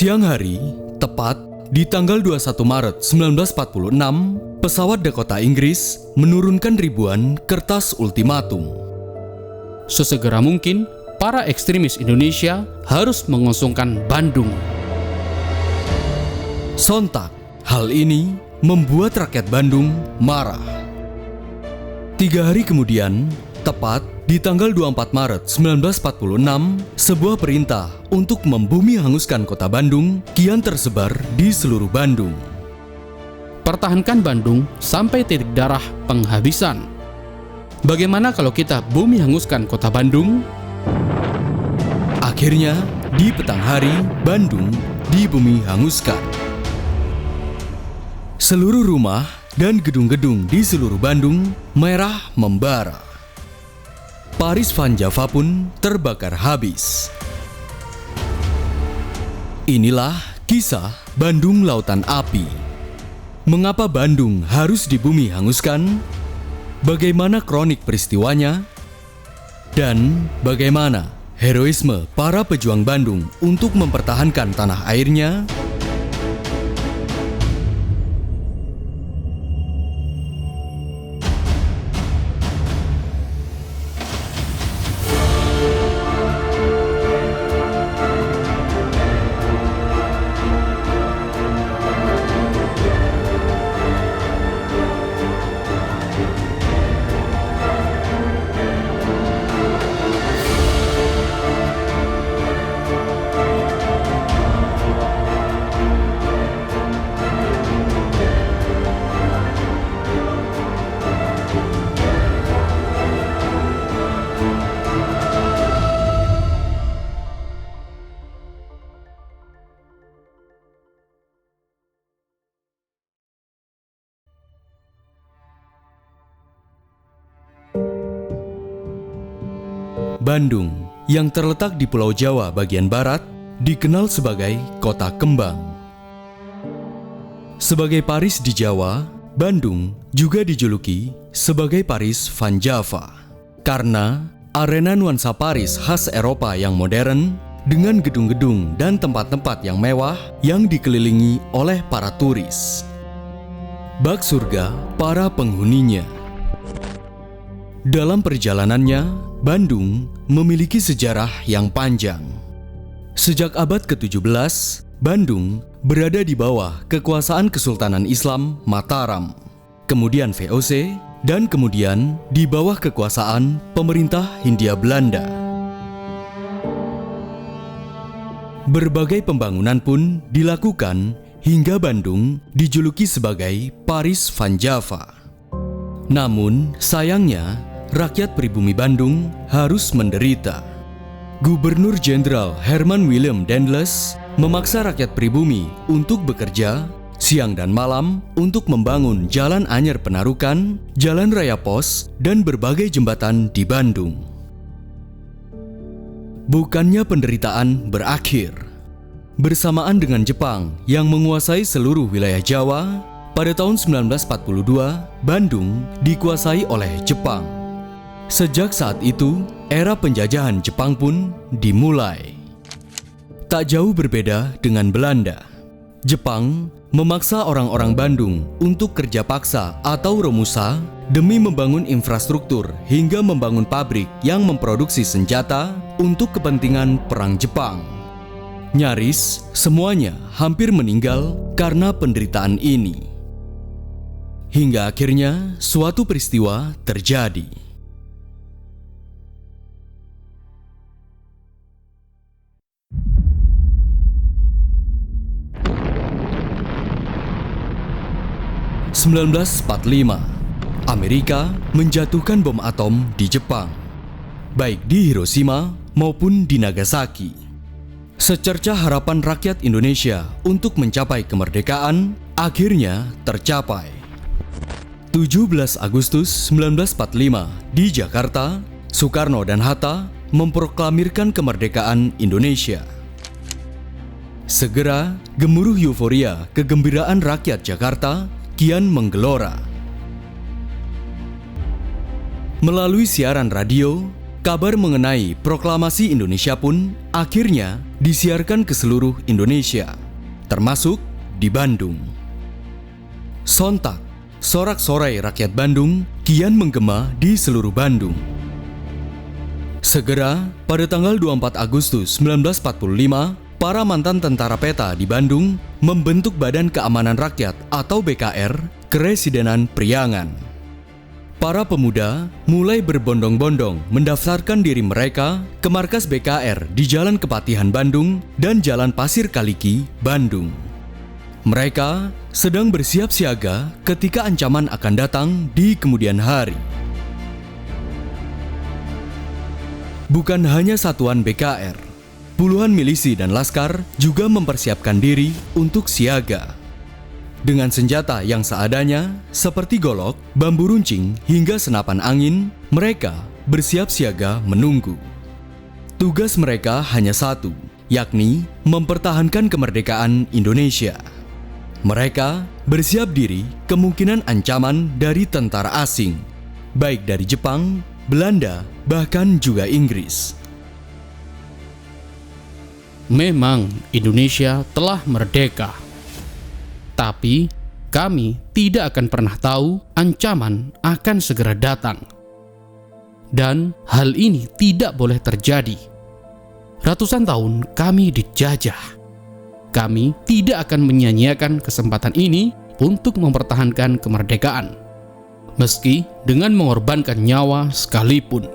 Siang hari, tepat di tanggal 21 Maret 1946, pesawat Dakota Inggris menurunkan ribuan kertas ultimatum. Sesegera mungkin, para ekstremis Indonesia harus mengosongkan Bandung. Sontak, hal ini membuat rakyat Bandung marah. 3 hari kemudian, tepat di tanggal 24 Maret 1946, sebuah perintah untuk membumi hanguskan kota Bandung kian tersebar di seluruh Bandung. Pertahankan Bandung sampai titik darah penghabisan. Bagaimana kalau kita bumi hanguskan kota Bandung? Akhirnya, di petang hari, Bandung dibumi hanguskan. Seluruh rumah dan gedung-gedung di seluruh Bandung merah membara. Paris Van Java pun terbakar habis. Inilah kisah Bandung Lautan Api. Mengapa Bandung harus dibumi hanguskan? Bagaimana kronik peristiwanya? Dan bagaimana heroisme para pejuang Bandung untuk mempertahankan tanah airnya? Bandung, yang terletak di Pulau Jawa bagian barat, dikenal sebagai Kota Kembang. Sebagai Paris di Jawa, Bandung juga dijuluki sebagai Paris Van Java, karena arena nuansa Paris khas Eropa yang modern, dengan gedung-gedung dan tempat-tempat yang mewah yang dikelilingi oleh para turis. Bak surga para penghuninya. Dalam perjalanannya, Bandung memiliki sejarah yang panjang. Sejak abad ke-17, Bandung berada di bawah kekuasaan Kesultanan Islam Mataram, kemudian VOC, dan kemudian di bawah kekuasaan pemerintah Hindia Belanda. Berbagai pembangunan pun dilakukan hingga Bandung dijuluki sebagai Paris Van Java. Namun, sayangnya, rakyat pribumi Bandung harus menderita. Gubernur Jenderal Herman Willem Daendels memaksa rakyat pribumi untuk bekerja siang dan malam untuk membangun Jalan Anyer Penarukan, Jalan Raya Pos, dan berbagai jembatan di Bandung. Bukannya penderitaan berakhir. Bersamaan dengan Jepang yang menguasai seluruh wilayah Jawa, pada tahun 1942, Bandung dikuasai oleh Jepang. Sejak saat itu, era penjajahan Jepang pun dimulai. Tak jauh berbeda dengan Belanda. Jepang memaksa orang-orang Bandung untuk kerja paksa atau romusa demi membangun infrastruktur hingga membangun pabrik yang memproduksi senjata untuk kepentingan perang Jepang. Nyaris semuanya hampir meninggal karena penderitaan ini. Hingga akhirnya suatu peristiwa terjadi. '45, Amerika menjatuhkan bom atom di Jepang, baik di Hiroshima maupun di Nagasaki. Secercah harapan rakyat Indonesia untuk mencapai kemerdekaan akhirnya tercapai. 17 Agustus 1945 di Jakarta, Soekarno dan Hatta memproklamirkan kemerdekaan Indonesia. Segera, gemuruh euforia kegembiraan rakyat Jakarta kian menggelora. Melalui siaran radio, kabar mengenai proklamasi Indonesia pun akhirnya disiarkan ke seluruh Indonesia, termasuk di Bandung. Sontak, sorak-sorai rakyat Bandung kian menggema di seluruh Bandung. Segera, pada tanggal 24 Agustus 1945, para mantan tentara peta di Bandung membentuk Badan Keamanan Rakyat atau BKR Keresidenan Priangan. Para pemuda mulai berbondong-bondong mendaftarkan diri mereka ke markas BKR di Jalan Kepatihan Bandung dan Jalan Pasir Kaliki, Bandung. Mereka sedang bersiap siaga ketika ancaman akan datang di kemudian hari. Bukan hanya satuan BKR, puluhan milisi dan laskar juga mempersiapkan diri untuk siaga. Dengan senjata yang seadanya, seperti golok, bambu runcing, hingga senapan angin, mereka bersiap siaga menunggu. Tugas mereka hanya satu, yakni mempertahankan kemerdekaan Indonesia. Mereka bersiap diri kemungkinan ancaman dari tentara asing, baik dari Jepang, Belanda, bahkan juga Inggris. Memang Indonesia telah merdeka, tapi kami tidak akan pernah tahu ancaman akan segera datang. Dan hal ini tidak boleh terjadi. Ratusan tahun kami dijajah. Kami tidak akan menyia-nyiakan kesempatan ini untuk mempertahankan kemerdekaan, meski dengan mengorbankan nyawa sekalipun.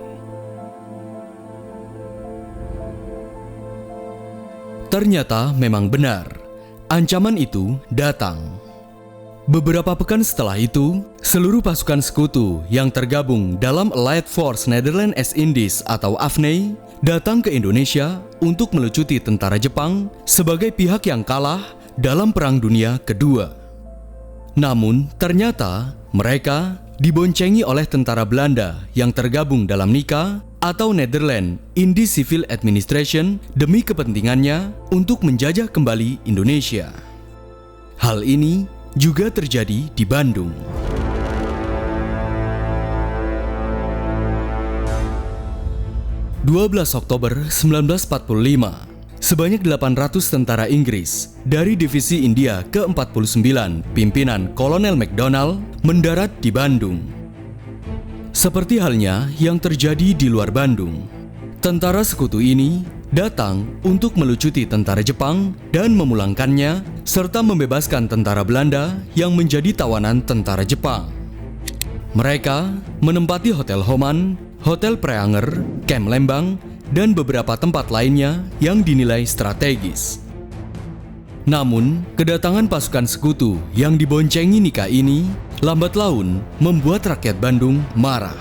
Ternyata memang benar, ancaman itu datang. Beberapa pekan setelah itu, seluruh pasukan sekutu yang tergabung dalam Allied Force Netherlands East Indies atau AFNI datang ke Indonesia untuk melucuti tentara Jepang sebagai pihak yang kalah dalam Perang Dunia Kedua. Namun, ternyata mereka diboncengi oleh tentara Belanda yang tergabung dalam NICA atau Netherlands Indies Civil Administration demi kepentingannya untuk menjajah kembali Indonesia. Hal ini juga terjadi di Bandung. Oktober 1945, sebanyak 800 tentara Inggris dari Divisi India ke-49 pimpinan Kolonel MacDonald mendarat di Bandung. Seperti halnya yang terjadi di luar Bandung, tentara sekutu ini datang untuk melucuti tentara Jepang dan memulangkannya, serta membebaskan tentara Belanda yang menjadi tawanan tentara Jepang. Mereka menempati Hotel Homan, Hotel Preanger, Camp Lembang, dan beberapa tempat lainnya yang dinilai strategis. Namun, kedatangan pasukan sekutu yang diboncengi NICA ini lambat laun membuat rakyat Bandung marah.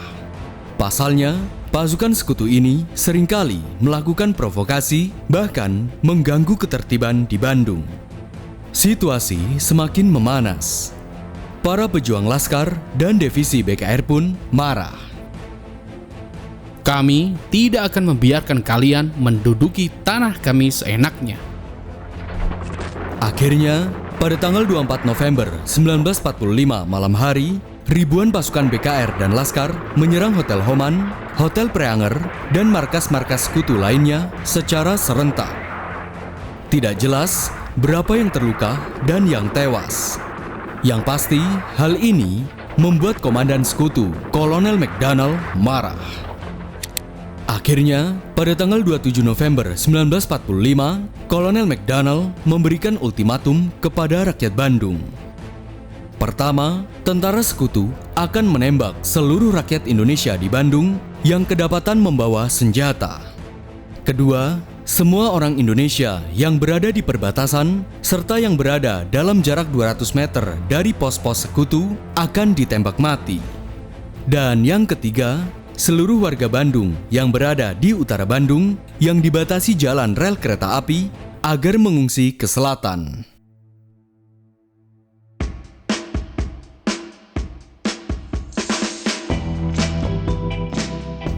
Pasalnya, pasukan sekutu ini seringkali melakukan provokasi, bahkan mengganggu ketertiban di Bandung. Situasi semakin memanas. Para pejuang laskar dan divisi BKR pun marah. Kami tidak akan membiarkan kalian menduduki tanah kami seenaknya. Akhirnya, pada tanggal 24 November 1945 malam hari, ribuan pasukan BKR dan laskar menyerang Hotel Homan, Hotel Preanger, dan markas-markas sekutu lainnya secara serentak. Tidak jelas berapa yang terluka dan yang tewas. Yang pasti, hal ini membuat Komandan Sekutu, Kolonel MacDonald, marah. Akhirnya, pada tanggal 27 November 1945, Kolonel MacDonald memberikan ultimatum kepada rakyat Bandung. Pertama, tentara sekutu akan menembak seluruh rakyat Indonesia di Bandung yang kedapatan membawa senjata. Kedua, semua orang Indonesia yang berada di perbatasan serta yang berada dalam jarak 200 meter dari pos-pos sekutu akan ditembak mati. Dan yang ketiga, seluruh warga Bandung yang berada di utara Bandung yang dibatasi jalan rel kereta api agar mengungsi ke selatan.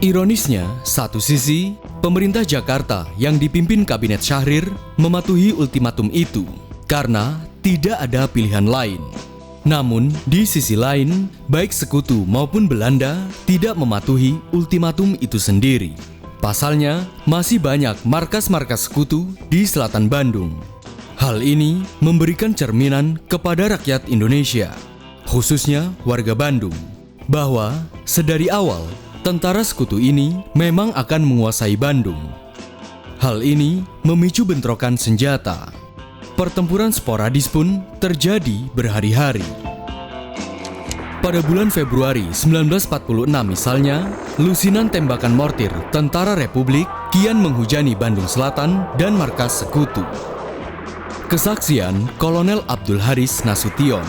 Ironisnya, satu sisi, pemerintah Jakarta yang dipimpin Kabinet Syahrir mematuhi ultimatum itu karena tidak ada pilihan lain. Namun, di sisi lain, baik sekutu maupun Belanda tidak mematuhi ultimatum itu sendiri. Pasalnya, masih banyak markas-markas sekutu di selatan Bandung. Hal ini memberikan cerminan kepada rakyat Indonesia, khususnya warga Bandung, bahwa sedari awal tentara sekutu ini memang akan menguasai Bandung. Hal ini memicu bentrokan senjata. Pertempuran sporadis pun terjadi berhari-hari. Pada bulan Februari 1946 misalnya, lusinan tembakan mortir Tentara Republik kian menghujani Bandung Selatan dan markas sekutu. Kesaksian Kolonel Abdul Haris Nasution.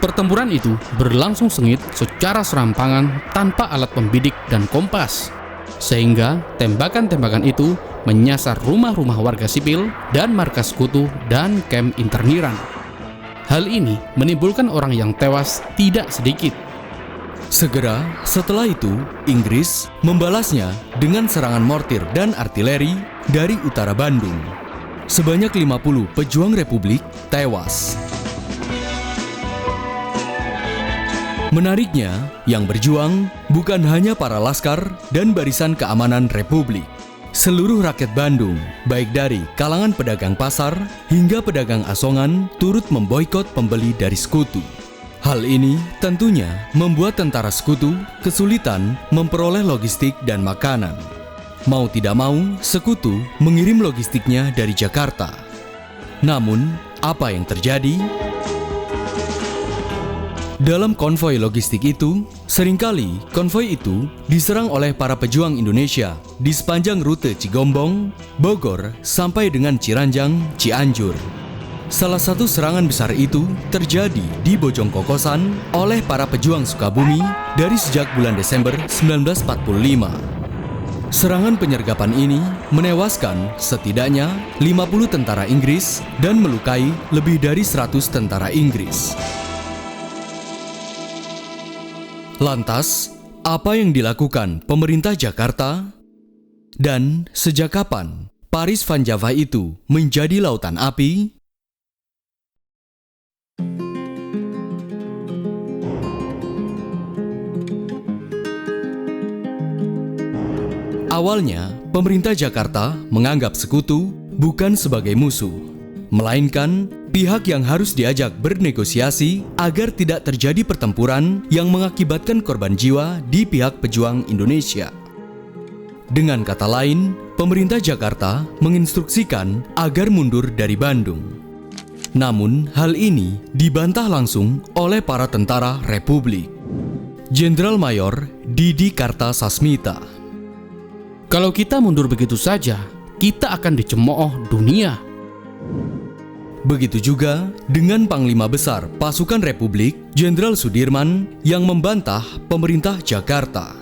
Pertempuran itu berlangsung sengit secara serampangan tanpa alat pembidik dan kompas, sehingga tembakan-tembakan itu menyasar rumah-rumah warga sipil dan markas sekutu dan kamp interniran. Hal ini menimbulkan orang yang tewas tidak sedikit. Segera setelah itu, Inggris membalasnya dengan serangan mortir dan artileri dari utara Bandung. Sebanyak 50 pejuang Republik tewas. Menariknya, yang berjuang bukan hanya para laskar dan barisan keamanan Republik. Seluruh rakyat Bandung, baik dari kalangan pedagang pasar hingga pedagang asongan, turut memboikot pembeli dari sekutu. Hal ini tentunya membuat tentara sekutu kesulitan memperoleh logistik dan makanan. Mau tidak mau, sekutu mengirim logistiknya dari Jakarta. Namun, apa yang terjadi? Dalam konvoi logistik itu, seringkali konvoi itu diserang oleh para pejuang Indonesia di sepanjang rute Cigombong, Bogor, sampai dengan Ciranjang, Cianjur. Salah satu serangan besar itu terjadi di Bojong Kokosan oleh para pejuang Sukabumi dari sejak bulan Desember 1945. Serangan penyergapan ini menewaskan setidaknya 50 tentara Inggris dan melukai lebih dari 100 tentara Inggris. Lantas, apa yang dilakukan pemerintah Jakarta? Dan sejak kapan Paris Van Java itu menjadi lautan api? Awalnya, pemerintah Jakarta menganggap sekutu bukan sebagai musuh, melainkan pihak yang harus diajak bernegosiasi agar tidak terjadi pertempuran yang mengakibatkan korban jiwa di pihak pejuang Indonesia. Dengan kata lain, pemerintah Jakarta menginstruksikan agar mundur dari Bandung. Namun, hal ini dibantah langsung oleh para tentara Republik. Jenderal Mayor Didi Kartasasmita. Kalau kita mundur begitu saja, kita akan dicemooh dunia. Begitu juga dengan Panglima Besar Pasukan Republik, Jenderal Sudirman, yang membantah pemerintah Jakarta.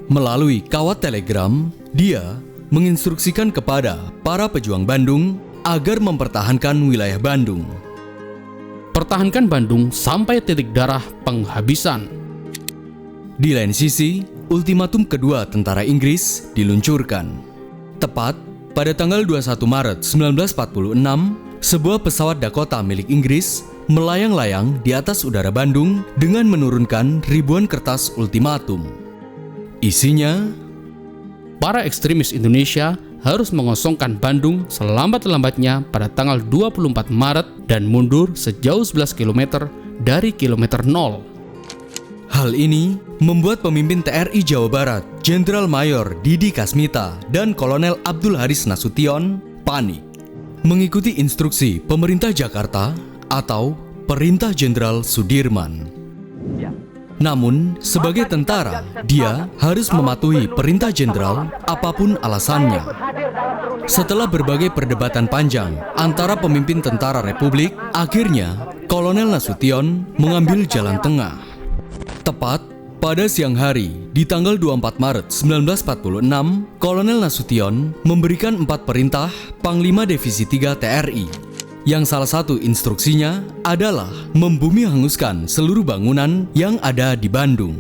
Melalui kawat telegram, dia menginstruksikan kepada para pejuang Bandung agar mempertahankan wilayah Bandung. Pertahankan Bandung sampai titik darah penghabisan. Di lain sisi, ultimatum kedua tentara Inggris diluncurkan. Tepat pada tanggal 21 Maret 1946, sebuah pesawat Dakota milik Inggris melayang-layang di atas udara Bandung dengan menurunkan ribuan kertas ultimatum. Isinya, para ekstremis Indonesia harus mengosongkan Bandung selambat-lambatnya pada tanggal 24 Maret dan mundur sejauh 11 km dari kilometer 0. Hal ini membuat pemimpin TRI Jawa Barat, Jenderal Mayor Didi Kasmita dan Kolonel Abdul Haris Nasution panik. Mengikuti instruksi pemerintah Jakarta atau Perintah Jenderal Sudirman. Namun, sebagai tentara, dia harus mematuhi perintah jenderal apapun alasannya. Setelah berbagai perdebatan panjang antara pemimpin tentara Republik, akhirnya Kolonel Nasution mengambil jalan tengah. Tepat pada siang hari, di tanggal 24 Maret 1946, Kolonel Nasution memberikan 4 perintah Panglima Divisi 3 TRI, yang salah satu instruksinya adalah membumi hanguskan seluruh bangunan yang ada di Bandung.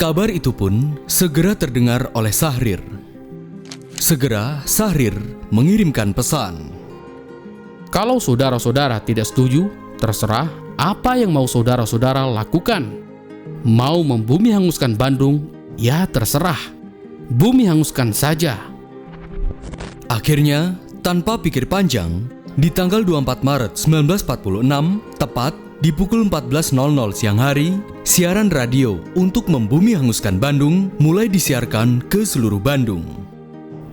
Kabar itu pun segera terdengar oleh Sahrir. Segera Sahrir mengirimkan pesan. Kalau saudara-saudara tidak setuju, terserah apa yang mau saudara-saudara lakukan. Mau membumi hanguskan Bandung, ya terserah. Bumi hanguskan saja. Akhirnya, tanpa pikir panjang, di tanggal 24 Maret 1946, tepat di pukul 14.00 siang hari, siaran radio untuk membumi hanguskan Bandung mulai disiarkan ke seluruh Bandung.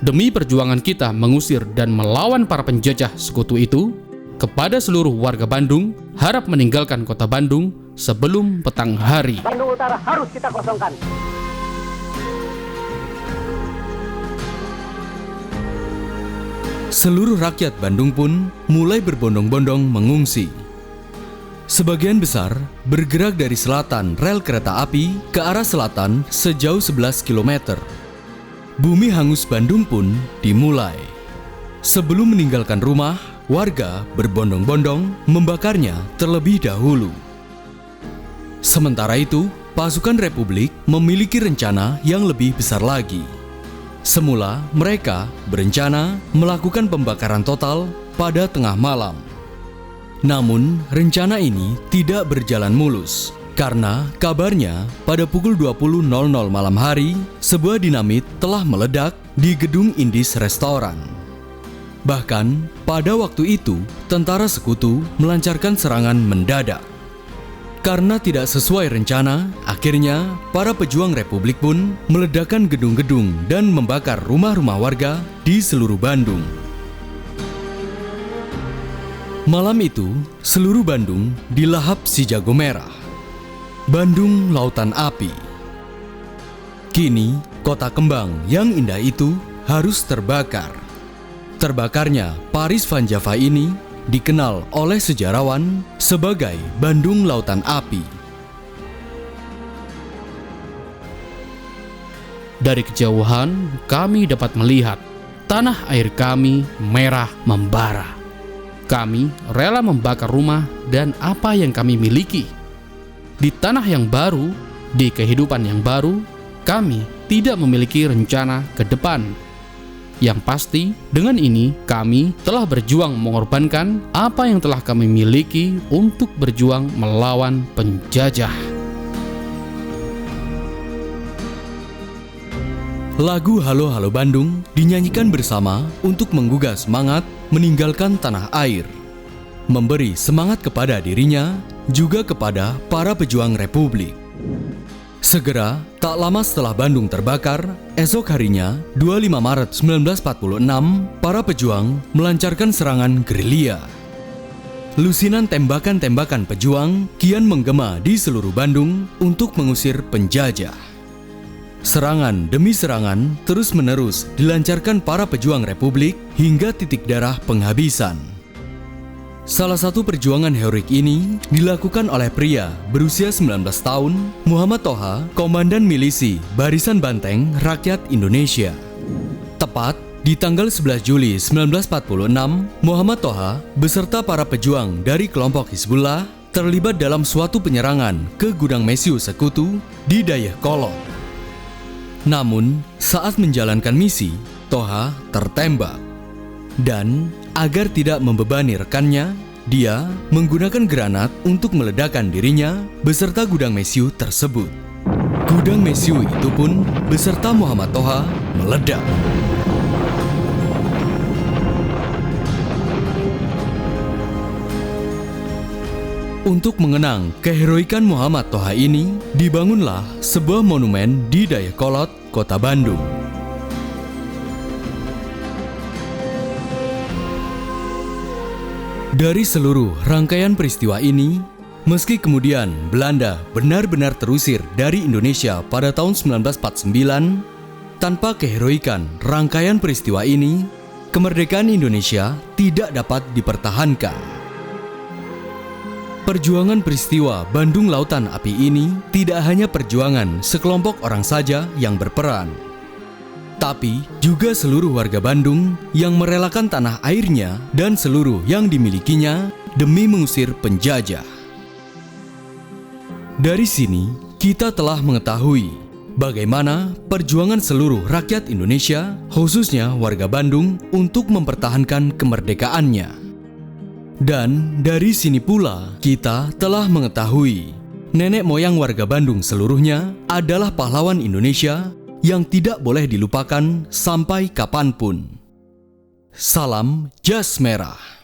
Demi perjuangan kita mengusir dan melawan para penjajah sekutu itu, kepada seluruh warga Bandung, harap meninggalkan kota Bandung sebelum petang hari. Bandung Utara harus kita kosongkan. Seluruh rakyat Bandung pun mulai berbondong-bondong mengungsi. Sebagian besar bergerak dari selatan rel kereta api ke arah selatan sejauh 11 km. Bumi hangus Bandung pun dimulai. Sebelum meninggalkan rumah, warga berbondong-bondong membakarnya terlebih dahulu. Sementara itu, pasukan Republik memiliki rencana yang lebih besar lagi. Semula, mereka berencana melakukan pembakaran total pada tengah malam. Namun, rencana ini tidak berjalan mulus. Karena kabarnya pada pukul 20.00 malam hari, sebuah dinamit telah meledak di gedung Indis Restoran. Bahkan, pada waktu itu, tentara sekutu melancarkan serangan mendadak. Karena tidak sesuai rencana, akhirnya para pejuang Republik pun meledakkan gedung-gedung dan membakar rumah-rumah warga di seluruh Bandung. Malam itu, seluruh Bandung dilahap si jago merah. Bandung Lautan Api. Kini, kota kembang yang indah itu harus terbakar. Terbakarnya Paris Van Java ini dikenal oleh sejarawan sebagai Bandung Lautan Api. Dari kejauhan, kami dapat melihat tanah air kami merah membara. Kami rela membakar rumah dan apa yang kami miliki. Di tanah yang baru, di kehidupan yang baru, kami tidak memiliki rencana ke depan. Yang pasti, dengan ini kami telah berjuang mengorbankan apa yang telah kami miliki untuk berjuang melawan penjajah. Lagu Halo Halo Bandung dinyanyikan bersama untuk menggugah semangat meninggalkan tanah air, memberi semangat kepada dirinya, juga kepada para pejuang Republik. Segera, tak lama setelah Bandung terbakar, esok harinya, 25 Maret 1946, para pejuang melancarkan serangan gerilya. Lusinan tembakan-tembakan pejuang kian menggema di seluruh Bandung untuk mengusir penjajah. Serangan demi serangan terus-menerus dilancarkan para pejuang Republik hingga titik darah penghabisan. Salah satu perjuangan heroik ini dilakukan oleh pria berusia 19 tahun, Muhammad Toha, Komandan Milisi Barisan Banteng Rakyat Indonesia. Tepat di tanggal 11 Juli 1946, Muhammad Toha beserta para pejuang dari kelompok Hizbullah terlibat dalam suatu penyerangan ke gudang mesiu sekutu di Dayakolot. Namun, saat menjalankan misi, Toha tertembak. Dan agar tidak membebani rekannya, dia menggunakan granat untuk meledakkan dirinya beserta gudang mesiu tersebut. Gudang mesiu itu pun beserta Muhammad Toha meledak. Untuk mengenang keheroikan Muhammad Toha ini, dibangunlah sebuah monumen di Dayakolot, Kota Bandung. Dari seluruh rangkaian peristiwa ini, meski kemudian Belanda benar-benar terusir dari Indonesia pada tahun 1949, tanpa keheroikan rangkaian peristiwa ini, kemerdekaan Indonesia tidak dapat dipertahankan. Perjuangan peristiwa Bandung Lautan Api ini tidak hanya perjuangan sekelompok orang saja yang berperan, tapi juga seluruh warga Bandung yang merelakan tanah airnya dan seluruh yang dimilikinya demi mengusir penjajah. Dari sini, kita telah mengetahui bagaimana perjuangan seluruh rakyat Indonesia, khususnya warga Bandung, untuk mempertahankan kemerdekaannya. Dan dari sini pula kita telah mengetahui nenek moyang warga Bandung seluruhnya adalah pahlawan Indonesia yang tidak boleh dilupakan sampai kapanpun. Salam Jas Merah.